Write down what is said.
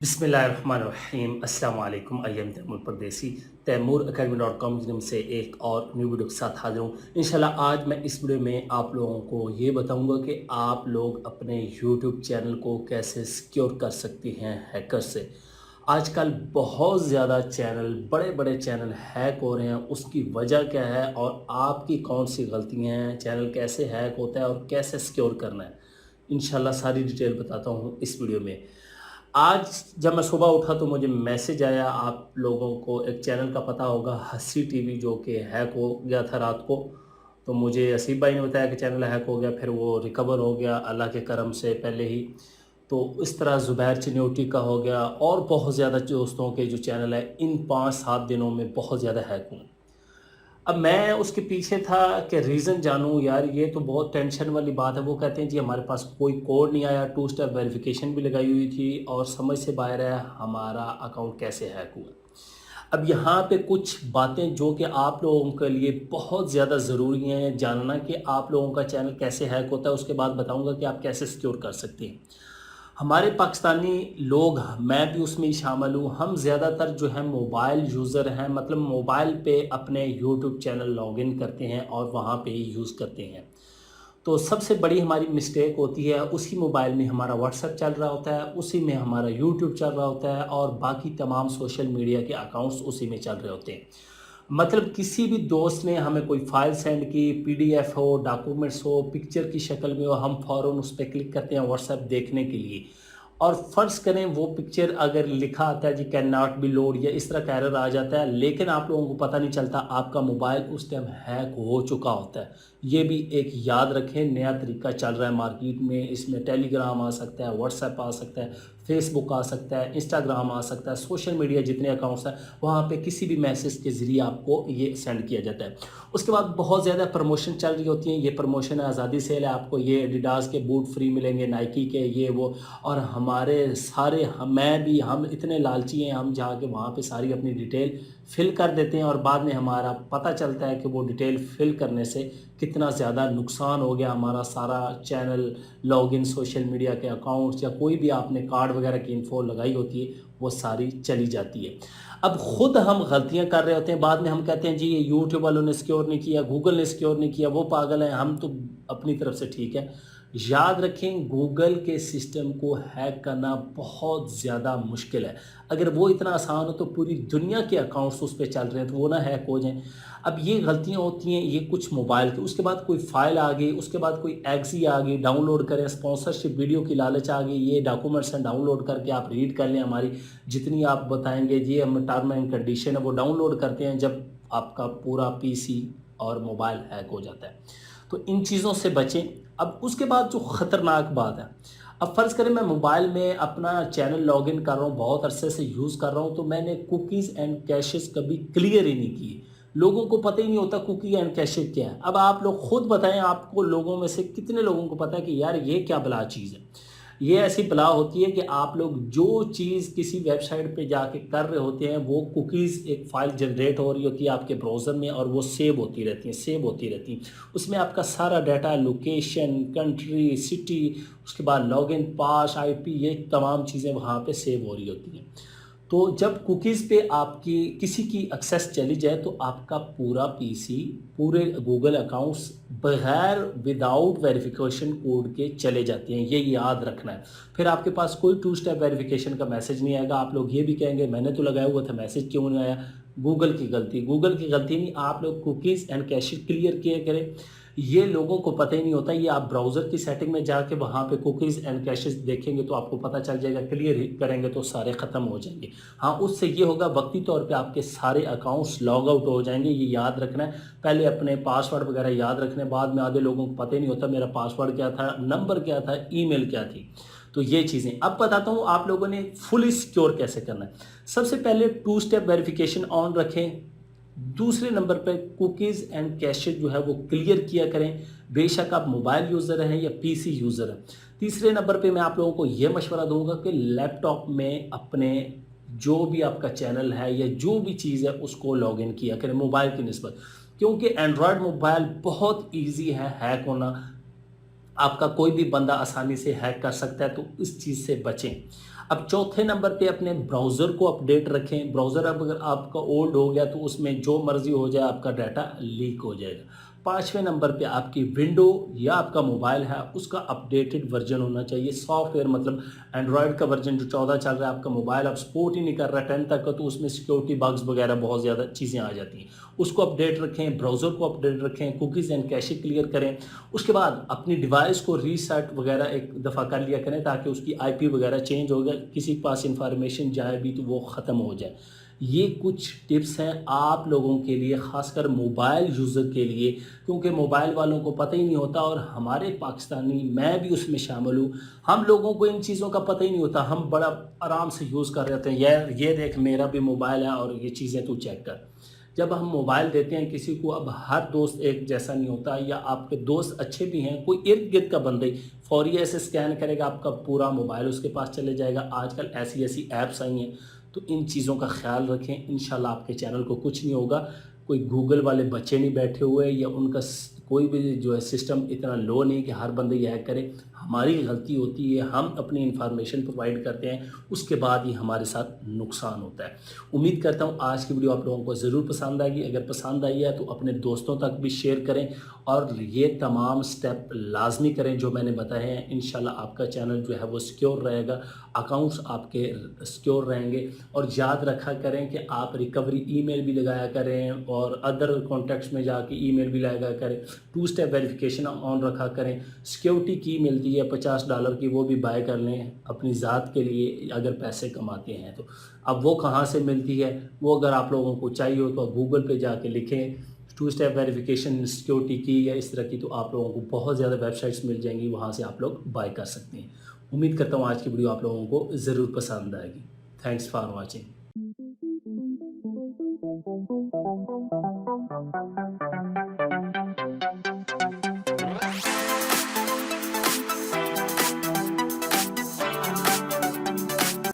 बिस्मिल्लाहिर्रहमानिर्रहीम अस्सलाम वालेकुम। आई एम तैमूर परदेसी तैमूर अकेडमी .com की तरफ से एक और न्यू वीडियो के साथ हाजिर हूँ। इंशाल्लाह आज मैं इस वीडियो में आप लोगों को ये बताऊंगा कि आप लोग अपने यूट्यूब चैनल को कैसे सिक्योर कर सकते हैं हैकर से। आजकल बहुत ज़्यादा चैनल, बड़े बड़े चैनल हैक हो रहे हैं। उसकी वजह क्या है और आपकी कौन सी गलतियाँ हैं, चैनल कैसे हैक होता है और कैसे सिक्योर करना है, इंशाल्लाह सारी डिटेल बताता हूँ इस वीडियो में। आज जब मैं सुबह उठा तो मुझे मैसेज आया, आप लोगों को एक चैनल का पता होगा हसी टीवी, जो कि हैक हो गया था रात को। तो मुझे असीब भाई ने बताया कि चैनल हैक हो गया, फिर वो रिकवर हो गया अल्लाह के करम से पहले ही। तो इस तरह ज़ुबैर चिन्योटी का हो गया और बहुत ज़्यादा दोस्तों के जो चैनल है इन 5-7 दिनों में बहुत ज़्यादा हैक हुए। अब मैं उसके पीछे था कि रीज़न जानूँ, यार ये तो बहुत टेंशन वाली बात है। वो कहते हैं जी हमारे पास कोई कोड नहीं आया, 2 स्टेप वेरिफिकेशन भी लगाई हुई थी और समझ से बाहर है हमारा अकाउंट कैसे हैक हुआ। अब यहाँ पे कुछ बातें जो कि आप लोगों के लिए बहुत ज़्यादा ज़रूरी हैं जानना कि आप लोगों का चैनल कैसे हैक होता है, उसके बाद बताऊँगा कि आप कैसे सिक्योर कर सकते हैं। हमारे पाकिस्तानी लोग, मैं भी उसमें ही शामिल हूँ, हम ज़्यादातर जो है मोबाइल यूज़र हैं, मतलब मोबाइल पे अपने यूट्यूब चैनल लॉगिन करते हैं और वहाँ पे ही यूज़ करते हैं। तो सबसे बड़ी हमारी मिस्टेक होती है, उसी मोबाइल में हमारा व्हाट्सएप चल रहा होता है, उसी में हमारा यूट्यूब चल रहा होता है और बाकी तमाम सोशल मीडिया के अकाउंट्स उसी में चल रहे होते हैं। मतलब किसी भी दोस्त ने हमें कोई फ़ाइल सेंड की, पीडीएफ हो, डॉक्यूमेंट्स हो, पिक्चर की शक्ल में हो, हम फ़ौरन उस पे क्लिक करते हैं व्हाट्सएप देखने के लिए। और फ़र्ज़ करें वो पिक्चर अगर लिखा आता है जी कैन नॉट बी लोड या इस तरह का एरर आ जाता है, लेकिन आप लोगों को पता नहीं चलता आपका मोबाइल उस टाइम हैक हो चुका होता है। ये भी एक याद रखें, नया तरीका चल रहा है मार्केट में। इसमें टेलीग्राम आ सकता है, व्हाट्सएप आ सकता है, फेसबुक आ सकता है, इंस्टाग्राम आ सकता है, सोशल मीडिया जितने अकाउंट्स हैं वहाँ पे किसी भी मैसेज के ज़रिए आपको ये सेंड किया जाता है। उसके बाद बहुत ज़्यादा प्रमोशन चल रही होती हैं। ये प्रमोशन है, आज़ादी सेल है, आपको ये एडिडास के बूट फ्री मिलेंगे, नाइकी के ये वो। और हमारे सारे हम इतने लालची हैं, हम जाके वहाँ पे सारी अपनी डिटेल फिल कर देते हैं और बाद में हमारा पता चलता है कि वो डिटेल फिल करने से कितना ज़्यादा नुकसान हो गया। हमारा सारा चैनल, लॉगिन, सोशल मीडिया के अकाउंट्स या कोई भी आपने कार्ड वगैरह की इन्फो लगाई होती है वो सारी चली जाती है। अब ख़ुद हम गलतियां कर रहे होते हैं, बाद में हम कहते हैं जी ये यूट्यूब वालों ने सिक्योर नहीं किया, गूगल ने सिक्योर नहीं किया, वो पागल हैं, हम तो अपनी तरफ से ठीक है। याद रखें, गूगल के सिस्टम को हैक करना बहुत ज़्यादा मुश्किल है। अगर वो इतना आसान हो तो पूरी दुनिया के अकाउंट्स उस पे चल रहे हैं तो वो ना हैक हो जाएं। अब ये गलतियां होती हैं ये कुछ मोबाइल की। उसके बाद कोई फ़ाइल आ गई, उसके बाद कोई एक्सी आ गई, डाउनलोड करें, स्पॉन्सरशिप वीडियो की लालच आ गई, ये डॉक्यूमेंट्स हैं, डाउनलोड करके आप रीड कर लें, हमारी जितनी आप बताएंगे ये हम टर्म एंड कंडीशन है वो डाउनलोड करते हैं, जब आपका पूरा पीसी और मोबाइल हैक हो जाता है। तो इन चीज़ों से बचें। अब उसके बाद जो ख़तरनाक बात है, अब फ़र्ज़ करें मैं मोबाइल में अपना चैनल लॉगिन कर रहा हूँ, बहुत अरसे से यूज़ कर रहा हूँ, तो मैंने कुकीज़ एंड कैशेस कभी क्लियर ही नहीं किए। लोगों को पता ही नहीं होता कुकी एंड कैशे क्या है। अब आप लोग खुद बताएं, आपको लोगों में से कितने लोगों को पता है कि यार ये क्या बला चीज़ है। ये ऐसी बला होती है कि आप लोग जो चीज़ किसी वेबसाइट पे जाके कर रहे होते हैं वो कुकीज़, एक फ़ाइल जनरेट हो रही होती है आपके ब्राउज़र में और वो सेव होती रहती हैं। उसमें आपका सारा डाटा, लोकेशन, कंट्री, सिटी, उसके बाद लॉगिन पास, आईपी, ये तमाम चीज़ें वहाँ पे सेव हो रही होती हैं। तो जब कुकीज़ पे आपकी किसी की एक्सेस चली जाए तो आपका पूरा पीसी, पूरे गूगल अकाउंट्स बगैर विदाउट वेरिफिकेशन कोड के चले जाते हैं, ये याद रखना है। फिर आपके पास कोई 2 स्टेप वेरिफिकेशन का मैसेज नहीं आएगा। आप लोग ये भी कहेंगे मैंने तो लगाया हुआ था, मैसेज क्यों नहीं आया। गूगल की गलती नहीं, आप लोग कुकीज़ एंड कैशे क्लियर किए करें। ये लोगों को पता ही नहीं होता। ये आप ब्राउज़र की सेटिंग में जाके वहाँ पे कुकीज़ एंड कैशेस देखेंगे तो आपको पता चल जाएगा, क्लियर करेंगे तो सारे ख़त्म हो जाएंगे। हाँ, उससे ये होगा वक्ती तौर पे आपके सारे अकाउंट्स लॉग आउट हो जाएंगे, ये याद रखना है। पहले अपने पासवर्ड वगैरह याद रखने, बाद में आधे लोगों को पता ही नहीं होता मेरा पासवर्ड क्या था, नंबर क्या था, ईमेल क्या थी। तो ये चीज़ें अब बताता हूँ आप लोगों ने फुली सिक्योर कैसे करना है। सबसे पहले 2 स्टेप वेरिफिकेशन ऑन रखें। दूसरे नंबर पर कुकीज़ एंड कैशे जो है वो क्लियर किया करें, बेशक आप मोबाइल यूज़र हैं या पीसी यूज़र हैं। तीसरे नंबर पे मैं आप लोगों को ये मशवरा दूंगा कि लैपटॉप में अपने जो भी आपका चैनल है या जो भी चीज़ है उसको लॉगिन किया करें मोबाइल की निस्बत, क्योंकि एंड्रॉयड मोबाइल बहुत ईजी है हैक होना। आपका कोई भी बंदा आसानी से हैक कर सकता है, तो इस चीज़ से बचें। अब चौथे नंबर पे अपने ब्राउज़र को अपडेट रखें। ब्राउज़र अब अगर आपका ओल्ड हो गया तो उसमें जो मर्ज़ी हो जाए आपका डाटा लीक हो जाएगा। 5वें नंबर पे आपकी विंडो या आपका मोबाइल है उसका अपडेटेड वर्ज़न होना चाहिए। सॉफ्टवेयर मतलब एंड्रॉयड का वर्ज़न जो 14 चल रहा है, आपका मोबाइल अब सपोर्ट ही नहीं कर रहा 10 तक का, तो उसमें सिक्योरिटी बग्स वगैरह बहुत ज़्यादा चीज़ें आ जाती हैं। उसको अपडेट रखें, ब्राउज़र को अपडेट रखें, कुकीज़ एंड कैशे क्लियर करें। उसके बाद अपनी डिवाइस को रीसेट वगैरह एक दफ़ा कर लिया करें ताकि उसकी आईपी वगैरह चेंज हो गया, किसी के पास इंफॉर्मेशन जाए भी तो वो ख़त्म हो जाए। ये कुछ टिप्स हैं आप लोगों के लिए, ख़ासकर मोबाइल यूज़र के लिए, क्योंकि मोबाइल वालों को पता ही नहीं होता और हमारे पाकिस्तानी, मैं भी उसमें शामिल हूँ, हम लोगों को इन चीज़ों का पता ही नहीं होता। हम बड़ा आराम से यूज़ कर रहे थे, यार ये देख मेरा भी मोबाइल है और ये चीज़ें तू चेक कर। जब हम मोबाइल देते हैं किसी को, अब हर दोस्त एक जैसा नहीं होता, या आपके दोस्त अच्छे भी हैं, कोई इर्द गिर्द का बंदा ही फौरी ऐसे स्कैन करेगा आपका पूरा मोबाइल उसके पास चले जाएगा। आजकल ऐसी ऐसी ऐप्स आई हैं, तो इन चीज़ों का ख्याल रखें। इंशाल्लाह आपके चैनल को कुछ नहीं होगा। कोई गूगल वाले बच्चे नहीं बैठे हुए, या उनका कोई भी जो है सिस्टम इतना लो नहीं कि हर बंदे ये हैक करे। हमारी गलती होती है, हम अपनी इंफॉर्मेशन प्रोवाइड करते हैं, उसके बाद ही हमारे साथ नुकसान होता है। उम्मीद करता हूँ आज की वीडियो आप लोगों को ज़रूर पसंद आएगी। अगर पसंद आई है तो अपने दोस्तों तक भी शेयर करें और ये तमाम स्टेप लाजमी करें जो मैंने बताए हैं। इंशाल्लाह आपका चैनल जो है वो सिक्योर रहेगा, अकाउंट्स आपके सिक्योर रहेंगे। और याद रखा करें कि आप रिकवरी ईमेल भी लगाया करें और अदर कॉन्टैक्ट्स में जाके ईमेल भी लगाया करें। 2 स्टेप वेरिफिकेशन ऑन रखा करें। सिक्योरिटी की मिलती है $50 की, वो भी बाय कर लें अपनी ज़ात के लिए अगर पैसे कमाते हैं तो। अब वो कहाँ से मिलती है, वो अगर आप लोगों को चाहिए हो तो आप गूगल पे जाके लिखें 2 स्टेप वेरिफिकेशन सिक्योरिटी की या इस तरह की, तो आप लोगों को बहुत ज़्यादा वेबसाइट्स मिल जाएंगी, वहाँ से आप लोग बाय कर सकते हैं। उम्मीद करता हूँ आज की वीडियो आप लोगों को ज़रूर पसंद आएगी। Thanks for watching.